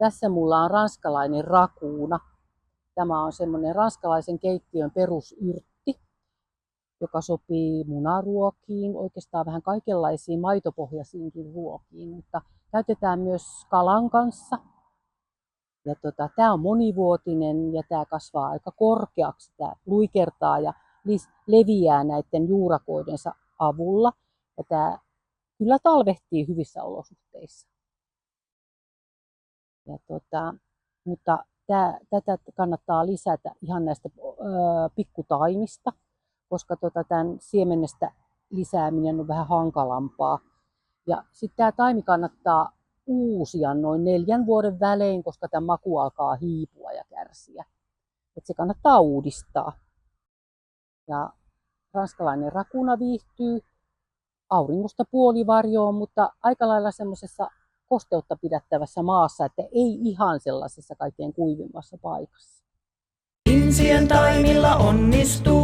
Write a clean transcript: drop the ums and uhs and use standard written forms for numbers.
Tässä mulla on ranskalainen rakuuna. Tämä on semmoinen ranskalaisen keittiön perusyrtti, joka sopii munaruokiin, oikeastaan vähän kaikenlaisiin maitopohjaisiinkin ruokiin, mutta käytetään myös kalan kanssa. Ja tämä on monivuotinen ja tämä kasvaa aika korkeaksi, tämä luikertaa ja leviää näiden juurakoidensa avulla. Ja tämä kyllä talvehtii hyvissä olosuhteissa. Ja mutta tätä kannattaa lisätä ihan näistä pikkutaimista, koska tämän siemenestä lisääminen on vähän hankalampaa. Ja sitten tämä taimi kannattaa uusia noin 4 vuoden välein, koska tämä maku alkaa hiipua ja kärsiä. Et se kannattaa uudistaa. Ja ranskalainen rakuna viihtyy auringosta puolivarjoon, mutta aika lailla semmoisessa kosteutta pidättävässä maassa, että ei ihan sellaisessa kaikkein kuivimmassa paikassa. Insien taimilla onnistuu.